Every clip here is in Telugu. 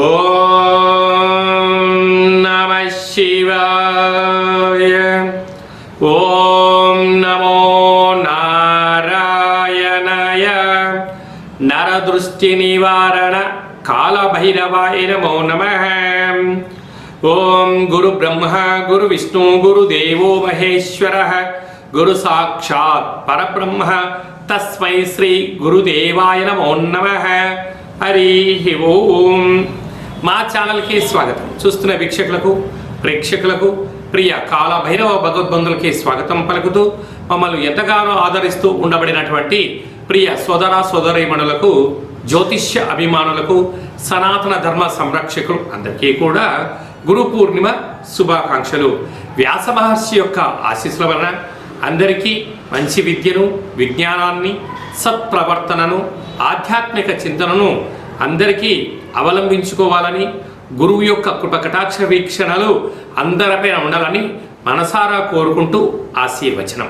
ఓం నమః శివాయ. ఓం నమో నారాయణాయ. నరదృష్టి నివారణ కాళభైరవాయ నమో నమః. ఓం గురు బ్రహ్మ గురు విష్ణు గురుదేవో మహేశ్వరః గురు సాక్షాత్ పరబ్రహ్మ తస్మై శ్రీ గురుదేవాయ నమో నమః. హరి ఓం. మా ఛానల్కి స్వాగతం. చూస్తున్న వీక్షకులకు ప్రేక్షకులకు ప్రియ కాళభైరవ భగవద్బంధులకి స్వాగతం పలుకుతూ మమ్మల్ని ఎంతగానో ఆదరిస్తూ ఉండబడినటువంటి ప్రియ సోదర సోదరీమణులకు, జ్యోతిష్య అభిమానులకు, సనాతన ధర్మ సంరక్షకులు అందరికీ కూడా గురు పూర్ణిమ శుభాకాంక్షలు. వ్యాస మహర్షి యొక్క ఆశీస్సుల వలన అందరికీ మంచి విద్యను, విజ్ఞానాన్ని, సత్ప్రవర్తనను, ఆధ్యాత్మిక చింతనను అందరికీ అవలంబించుకోవాలని, గురువు యొక్క కృపకటాక్ష వీక్షణలు అందరిపైన ఉండాలని మనసారా కోరుకుంటూ ఆశీర్వచనం.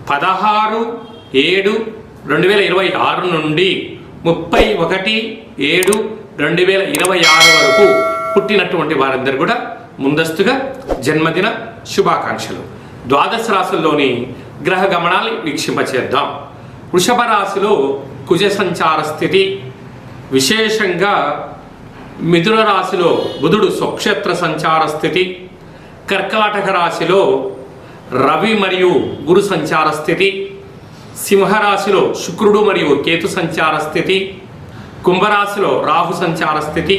16/7/2026 నుండి 31/7/2026 వరకు పుట్టినటువంటి వారందరూ కూడా ముందస్తుగా జన్మదిన శుభాకాంక్షలు. ద్వాదశ రాశుల్లోని గ్రహ గమనాలు వీక్షింపచేద్దాం. వృషభ రాశిలో కుజ సంచార స్థితి, విశేషంగా మిథున రాశిలో బుధుడు స్వక్షేత్ర సంచార స్థితి, కర్కాటక రాశిలో రవి మరియు గురు సంచార స్థితి, సింహరాశిలో శుక్రుడు మరియు కేతు సంచార స్థితి, కుంభరాశిలో రాహు సంచార స్థితి,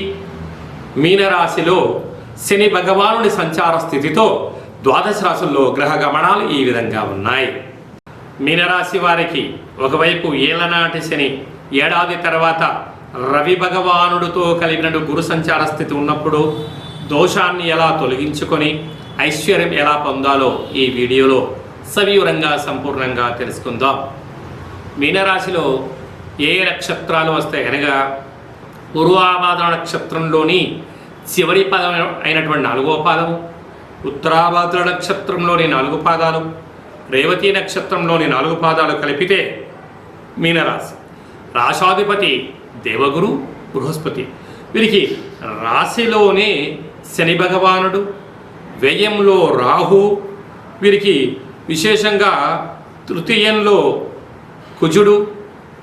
మీనరాశిలో శని భగవానుడి సంచార స్థితితో ద్వాదశ రాశుల్లో గ్రహ గమనాలు ఈ విధంగా ఉన్నాయి. మీనరాశి వారికి ఒకవైపు ఏలనాటి శని, ఏడాది తర్వాత రవి భగవానుడితో కలిగిన గురు సంచార స్థితి ఉన్నప్పుడు దోషాన్ని ఎలా తొలగించుకొని ఐశ్వర్యం ఎలా పొందాలో ఈ వీడియోలో సవివరంగా సంపూర్ణంగా తెలుసుకుందాం. మీనరాశిలో ఏ నక్షత్రాలు వస్తాయి అనగా పూర్వాభాద్ర నక్షత్రంలోని చివరి పదం అయినటువంటి 4వ పాదము, ఉత్తరాభాద్ర నక్షత్రంలోని 4 పాదాలు, రేవతి నక్షత్రంలోని 4 పాదాలు కలిపితే మీనరాశి. రాశాధిపతి దేవగురు బృహస్పతి. వీరికి రాశిలోనే శని భగవానుడు, వ్యయంలో రాహు, వీరికి విశేషంగా తృతీయంలో కుజుడు,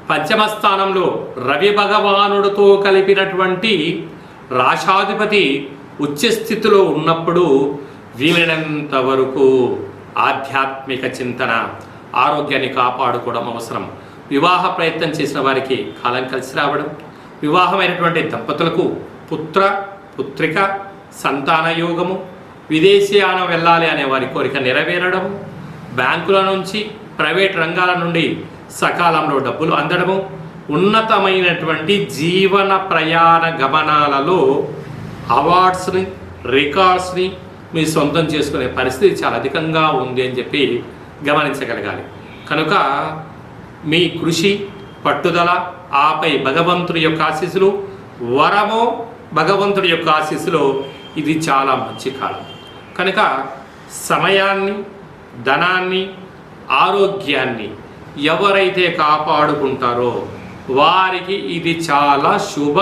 పంచమ స్థానంలో రవి భగవానుడితో కలిపినటువంటి రాశాధిపతి ఉచ్చస్థితిలో ఉన్నప్పుడు వీలైనంత వరకు ఆధ్యాత్మిక చింతన, ఆరోగ్యాన్ని కాపాడుకోవడం అవసరం. వివాహ ప్రయత్నం చేసిన వారికి కాలం కలిసి రావడం, వివాహమైనటువంటి దంపతులకు పుత్ర పుత్రిక సంతాన యోగము, విదేశీయానం వెళ్ళాలి అనే వారి కోరిక నెరవేరడము, బ్యాంకుల నుంచి ప్రైవేట్ రంగాల నుండి సకాలంలో డబ్బులు అందడము, ఉన్నతమైనటువంటి జీవన ప్రయాణ గమనాలలో అవార్డ్స్ని, రికార్డ్స్ని మీ సొంతం చేసుకునే పరిస్థితి చాలా అధికంగా ఉంది అని చెప్పి గమనించగలగాలి. కనుక మీ కృషి, పట్టుదల, ఆపై భగవంతుడి యొక్క ఆశీస్సులు, వరమో భగవంతుడి యొక్క ఆశీస్సులు, ఇది చాలా మంచి కాలం. కనుక సమయాన్ని, ధనాన్ని, ఆరోగ్యాన్ని ఎవరైతే కాపాడుకుంటారో వారికి ఇది చాలా శుభ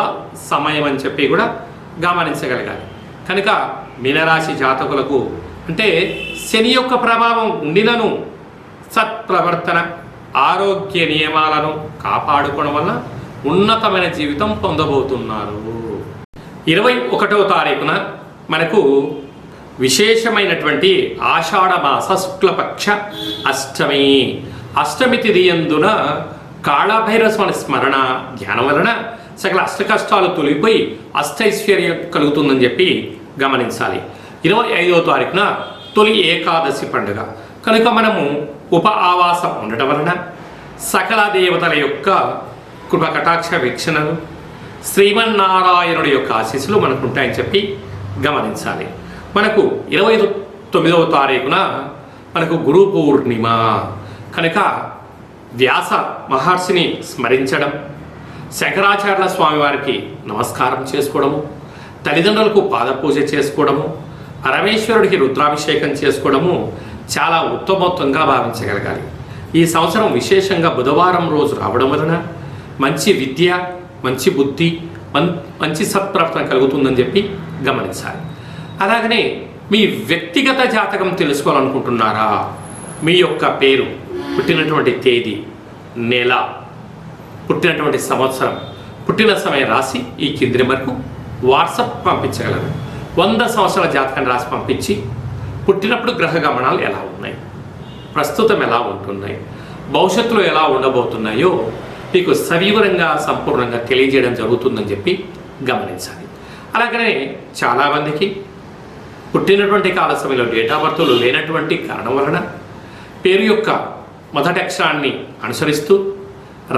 సమయం అని చెప్పి కూడా గమనించగలగాలి. కనుక మీనరాశి జాతకులకు అంటే శని యొక్క ప్రభావం ఉండినను సత్ప్రవర్తన, ఆరోగ్య నియమాలను కాపాడుకోవడం వల్ల ఉన్నతమైన జీవితం పొందబోతున్నారు. 21వ తారీఖున మనకు విశేషమైనటువంటి ఆషాఢ మాస శుక్లపక్ష అష్టమి. అష్టమి తిథి యందున కాళభైరవ స్వామి స్మరణ ధ్యానం వలన సకల అష్టకష్టాలు తొలిగిపోయి అష్టైశ్వర్యం కలుగుతుందని చెప్పి గమనించాలి. 25వ తారీఖున తొలి ఏకాదశి పండుగ కనుక మనము ఉప ఆవాసం ఉండటం వలన సకల దేవతల యొక్క కృపకటాక్ష వీక్షణలు, శ్రీమన్నారాయణుడి యొక్క ఆశీస్సులు మనకు ఉంటాయని చెప్పి గమనించాలి. మనకు 29వ తారీఖున మనకు గురు పూర్ణిమ కనుక వ్యాస మహర్షిని స్మరించడం, శంకరాచార్యుల స్వామి వారికి నమస్కారం చేసుకోవడము, తల్లిదండ్రులకు పాదపూజ చేసుకోవడము, పరమేశ్వరుడికి రుద్రాభిషేకం చేసుకోవడము చాలా ఉత్తమోత్తంగా భావించగలగాలి. ఈ సంవత్సరం విశేషంగా బుధవారం రోజు రావడం వలన మంచి విద్య, మంచి బుద్ధి, మంచి సత్ప్రవర్తన కలుగుతుందని చెప్పి గమనించాలి. అలాగనే మీ వ్యక్తిగత జాతకం తెలుసుకోవాలనుకుంటున్నారా? మీ యొక్క పేరు, పుట్టినటువంటి తేదీ, నెల, పుట్టినటువంటి సంవత్సరం, పుట్టిన సమయం రాసి ఈ కింది నెంబర్కు వాట్సాప్ పంపించగలరు. 100 సంవత్సరాల జాతకాన్ని రాసి పంపించి పుట్టినప్పుడు గ్రహ గమనాలు ఎలా ఉన్నాయి, ప్రస్తుతం ఎలా ఉంటున్నాయి, భవిష్యత్తులో ఎలా ఉండబోతున్నాయో మీకు సవివరంగా సంపూర్ణంగా తెలియజేయడం జరుగుతుందని చెప్పి గమనించాలి. అలాగనే చాలామందికి పుట్టినటువంటి కాల సమయంలో డేట్ ఆఫ్ బర్త్లు లేనటువంటి కారణం వలన పేరు యొక్క మొదటి అక్షరాన్ని అనుసరిస్తూ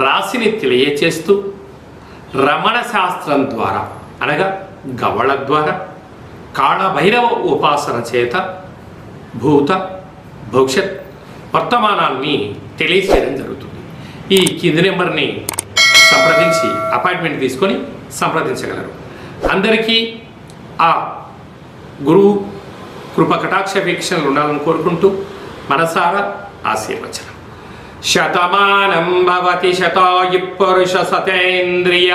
రాశిని తెలియచేస్తూ రమణ శాస్త్రం ద్వారా అనగా గవ్వళ ద్వారా కాళభైరవ ఉపాసన చేత భూత భవిష్యత్ వర్తమానాన్ని తెలియచేయడం జరుగుతుంది. ఈ కింది నెంబర్ని సంప్రదించి అపాయింట్మెంట్ తీసుకొని సంప్రదించగలరు. అందరికీ ఆ గురువు కృప కటాక్ష వీక్షణలు ఉండాలని కోరుకుంటూ మనసారా ఆశీర్వచనం. శతమానం భవతి శతాయు పురుష సతేంద్రియ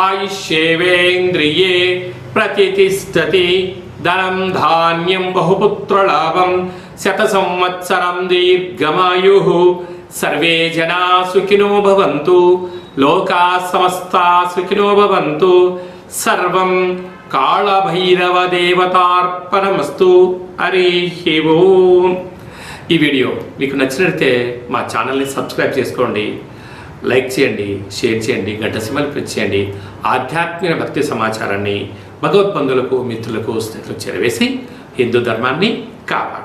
ఆయుష్యేవేంద్రియే ప్రతిష్టతి ధనం ధాన్యం బహుపుత్రలాభం శత సంవత్సరం దీర్ఘమాయు సర్వే జనా సుఖినో భవంతు లోకా సమస్తా సుఖినో భవంతు సర్వం కాళభైరవ దేవతార్పణమస్తు. హరి ఓం. ఈ వీడియో మీకు నచ్చినట్లయితే మా ఛానల్ని సబ్స్క్రైబ్ చేసుకోండి, లైక్ చేయండి, షేర్ చేయండి, గంట సింబల్ ప్రెస్ చేయండి. ఆధ్యాత్మిక భక్తి సమాచారాన్ని భగవద్బంధువులకు, మిత్రులకు, స్నేహితులకు చేరవేసి హిందూ ధర్మాన్ని కాపాడండి.